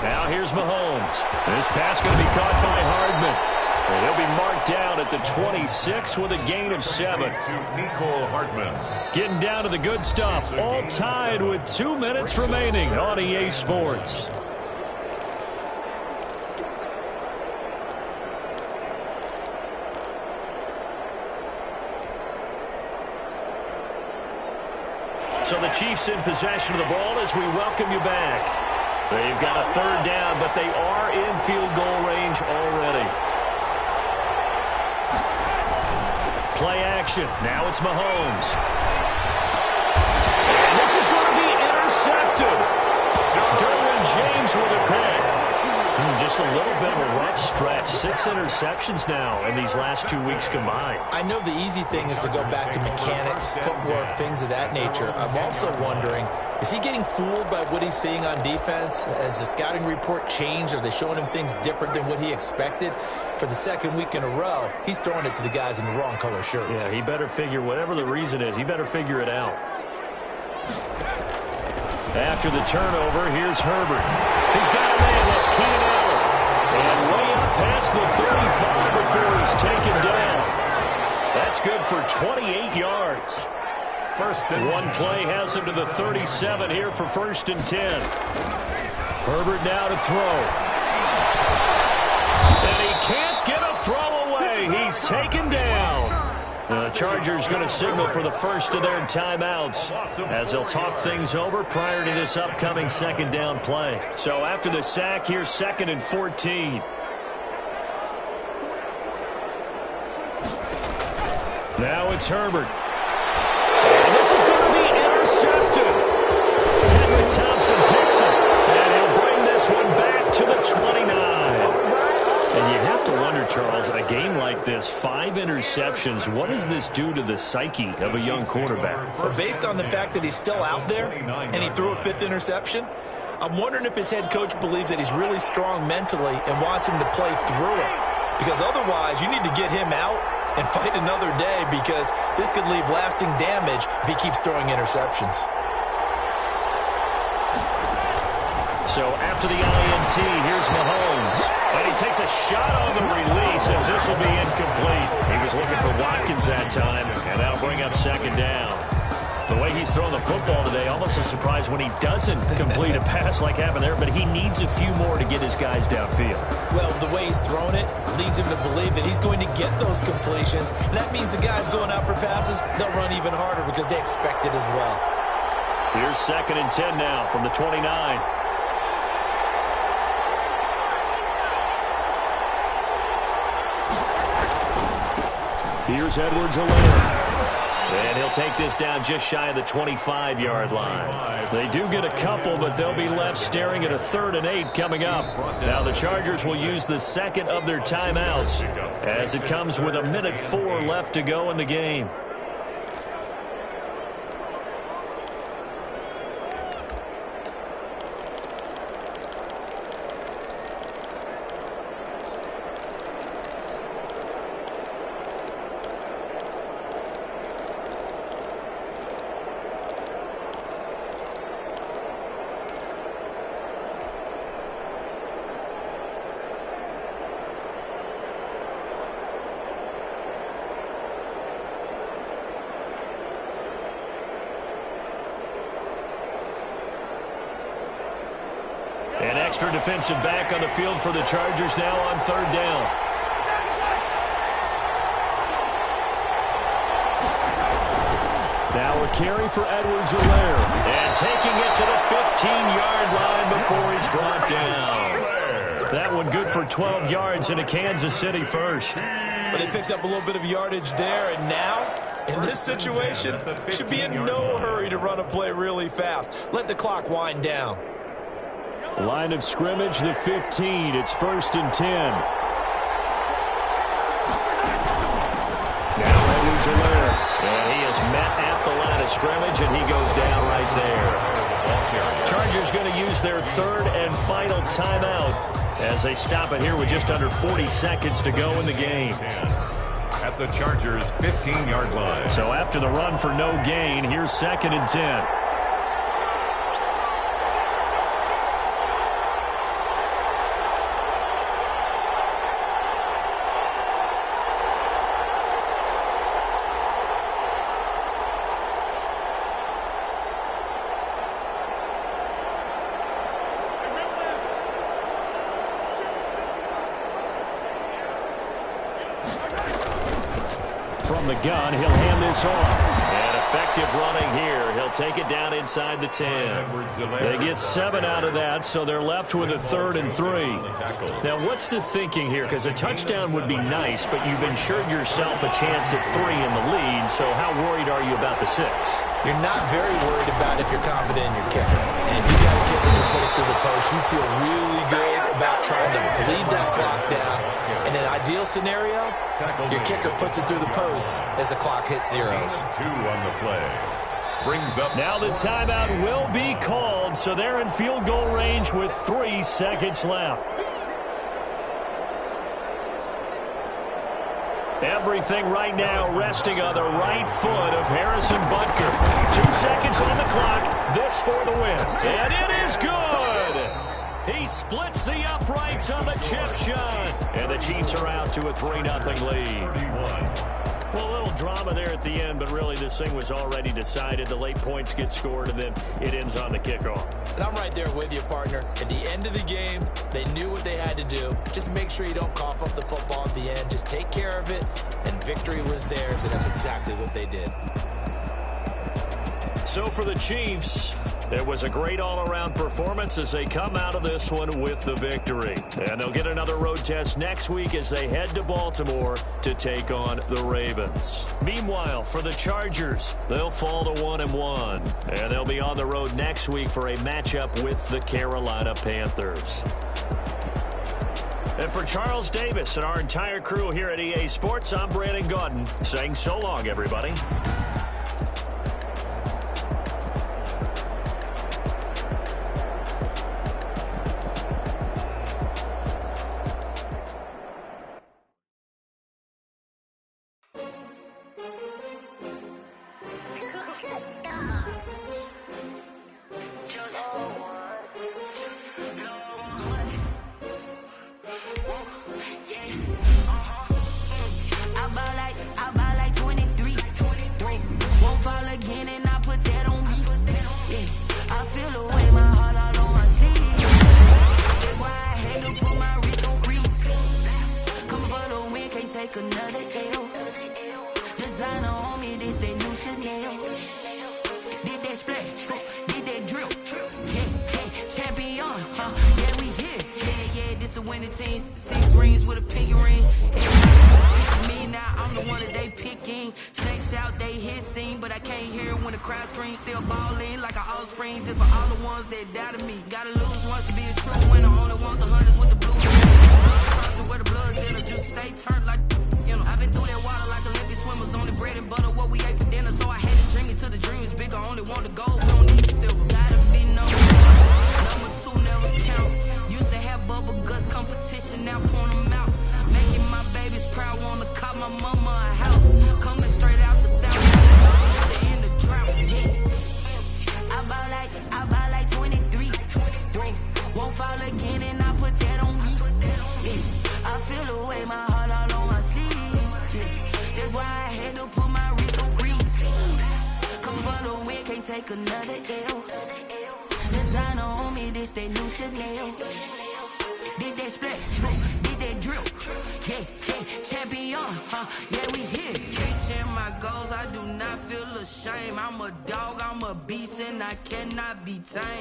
[SPEAKER 1] Now here's Mahomes. This pass going to be caught by Hardman. And he'll be marked down at the 26 with a gain of 7.
[SPEAKER 2] Nicole Hardman.
[SPEAKER 1] Getting down to the good stuff. All tied with 2 minutes remaining on EA Sports. So the Chiefs in possession of the ball as we welcome you back. They've got a 3rd down, but they are in field goal range already. Play action. Now it's Mahomes. And this is going to be intercepted. Derwin James with a pick. Just a little bit of a rough stretch. 6 interceptions now in these last 2 weeks combined.
[SPEAKER 3] I know the easy thing is to go back to mechanics, footwork, things of that nature. I'm also wondering, is he getting fooled by what he's seeing on defense? Has the scouting report changed? Are they showing him things different than what he expected? For the 2nd week in a row, he's throwing it to the guys in the wrong color shirts.
[SPEAKER 1] Yeah, he better figure, whatever the reason is, he better figure it out. After the turnover, here's Herbert. He's got a man. That's Keenan Allen. And way up past the 35 before he's taken down. That's good for 28 yards. One play has him to the 37 here for 1st and 10. Herbert now to throw. And he can't get a throw away. He's taken down. The Chargers going to signal for the first of their timeouts as they'll talk things over prior to this upcoming 2nd down play. So after the sack, here's 2nd and 14. Now it's Herbert. And this is going to be intercepted. Tedrick Thompson picks it. And he'll bring this one back to the 29. And you have to wonder, Charles, a game like this, 5 interceptions, what does this do to the psyche of a young quarterback?
[SPEAKER 3] Well, based on the fact that he's still out there and he threw a 5th interception, I'm wondering if his head coach believes that he's really strong mentally and wants him to play through it. Because otherwise, you need to get him out and fight another day, because this could leave lasting damage if he keeps throwing interceptions.
[SPEAKER 1] So after the INT, here's Mahomes. And he takes a shot on the release as this will be incomplete. He was looking for Watkins that time, and that'll bring up 2nd down. The way he's throwing the football today, almost a surprise when he doesn't complete a pass like happened there, but he needs a few more to get his guys downfield. Well,
[SPEAKER 3] The way he's thrown it leads him to believe that he's going to get those completions. And that means the guys going out for passes, they'll run even harder because they expect it as well.
[SPEAKER 1] Here's 2nd and 10 now from the 29. Here's Edwards-Helaire. And he'll take this down just shy of the 25-yard line. They do get a couple, but they'll be left staring at a 3rd and 8 coming up. Now the Chargers will use the 2nd of their timeouts as it comes with 1:04 left to go in the game. An extra defensive back on the field for the Chargers now on 3rd down. Now a carry for Edwards-Helaire. And taking it to the 15-yard line before he's brought down. That one good for 12 yards into Kansas City first.
[SPEAKER 3] But they picked up a little bit of yardage there, and now, in this situation, should be in no hurry to run a play really fast. Let the clock wind down.
[SPEAKER 1] Line of scrimmage, the 15. It's 1st and 10. Now Edwards-Helaire. And he is met at the line of scrimmage, and he goes down right there. Chargers going to use their 3rd and final timeout as they stop it here with just under 40 seconds to go in the game.
[SPEAKER 2] At the Chargers' 15-yard line.
[SPEAKER 1] So after the run for no gain, here's 2nd and 10. From the gun, he'll hand this off. And effective running here. He'll take it down inside the 10. They get 7 out of that, so they're left with a 3rd and 3. Now, what's the thinking here? Because a touchdown would be nice, but you've ensured yourself a chance at 3 in the lead, so how worried are you about the 6?
[SPEAKER 3] You're not very worried about if you're confident in your kicker. And if you got a kicker to put it through the post, you feel really good about trying to bleed that clock down. In an ideal scenario, your kicker puts it through the post as the clock hits zeros.
[SPEAKER 2] 2 on the play. Brings up.
[SPEAKER 1] Now the timeout will be called, so they're in field goal range with 3 seconds left. Everything right now resting on the right foot of Harrison Butker. 2 seconds on the clock. This for the win. And it is good. He splits the uprights on the chip shot. And the Chiefs are out to a 3-0 lead. Well, a little drama there at the end, but really this thing was already decided. The late points get scored, and then it ends on the kickoff.
[SPEAKER 3] And I'm right there with you, partner. At the end of the game, they knew what they had to do. Just make sure you don't cough up the football at the end. Just take care of it, and victory was theirs, and that's exactly what they did.
[SPEAKER 1] So for the Chiefs, it was a great all-around performance as they come out of this one with the victory. And they'll get another road test next week as they head to Baltimore to take on the Ravens. Meanwhile, for the Chargers, they'll fall to 1-1. And they'll be on the road next week for a matchup with the Carolina Panthers. And for Charles Davis and our entire crew here at EA Sports, I'm Brandon Gaudin saying so long, everybody.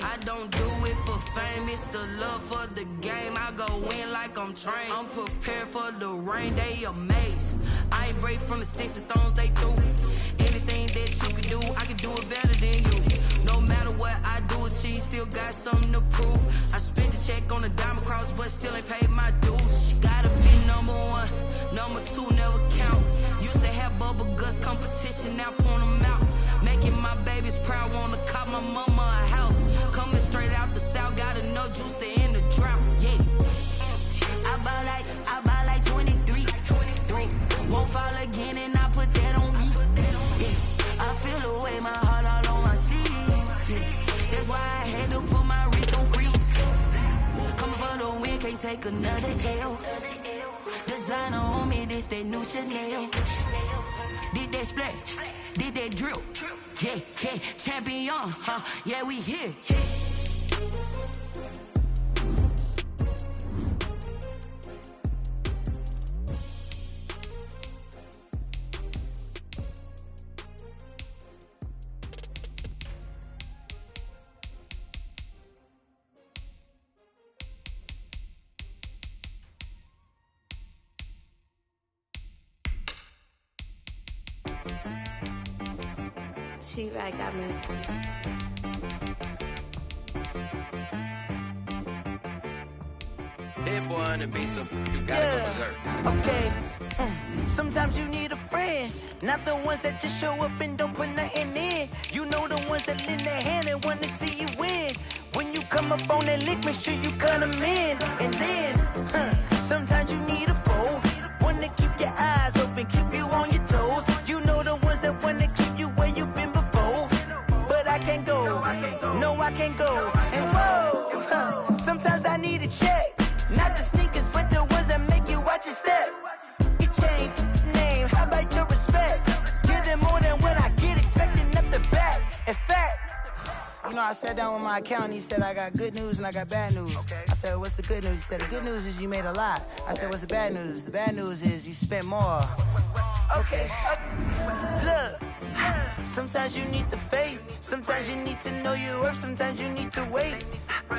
[SPEAKER 6] I don't do it for fame, it's the love for the game. I go in like I'm trained. I'm prepared for the rain, they amazed. I ain't break from the sticks and stones they threw. Anything that you can do, I can do it better than you. No matter what I do, achieve, still got something to prove. I spent the check on the diamond cross, but still ain't paid my dues. Gotta be number one, number two never count. Used to have bubble guts competition, now point them out. Making my babies proud, wanna cop my mama a house. Coming straight out the south, got enough juice to end the drought, yeah. I buy like 23. Won't fall again and I put that on me, yeah. I feel the way, my heart all on my sleeve, yeah. That's why I had to put my wrist on freeze. Coming for the win, can't take another L. Designer on me, this that new Chanel. Did that splash, did that drill, yeah, yeah. Champion, yeah, we here.
[SPEAKER 7] She-Rag got me.
[SPEAKER 8] Hit boy on the beat, so you gotta go berserk.
[SPEAKER 6] Okay. Sometimes you need a friend, not the ones that just show up and don't put nothing in. You know the ones that lend their hand and want to see you win. When you come up on that lick, make sure you cut them in. And then, sometimes you need a foe, one to keep your eyes open.
[SPEAKER 9] know, I sat down with my accountant. He said, I got good news and I got bad news. Okay. I said, what's the good news? He said, the good news is you made a lot. I said, what's the bad news? The bad news is you spent more. Okay. Look. Sometimes you need the faith. Sometimes you need to know your worth. Sometimes you need to wait.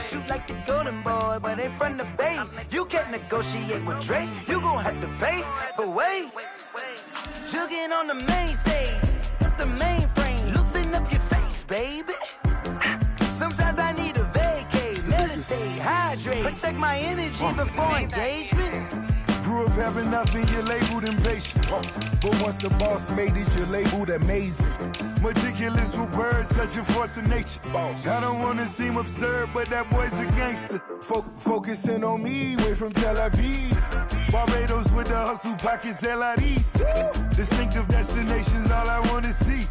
[SPEAKER 9] Shoot like the golden boy, but ain't from the bay. You can't negotiate with Drake. You gon' have to pay. But wait. Jugging on the main stage. The mainframe. Loosen up your face, baby. Sometimes I need a vacate. Meditate, hydrate. Protect my energy before engagement.
[SPEAKER 10] Grew up having nothing, you're labeled impatient. But once the boss made it, you're labeled amazing. Meticulous with words, such a force of nature. I don't wanna seem absurd, but that boy's a gangster. Focusing on me, way from Tel Aviv. Barbados with the hustle pockets, LIDs. Distinctive destinations, all I wanna see.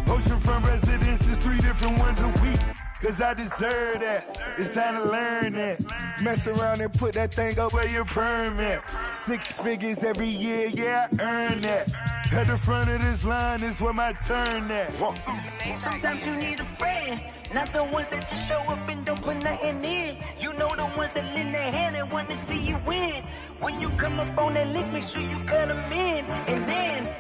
[SPEAKER 10] Oceanfront residences, 3 different ones a week. Cause I deserve that, it's time to learn that. Mess around and put that thing up where your permit. 6 figures every year, yeah, I earn that. At the front of this line is where my turn at.
[SPEAKER 9] Sometimes you need a friend, not the ones that just show up and don't put nothing in. You know the ones that lend their hand and want to see you win. When you come up on that lick, make sure you cut them in. And then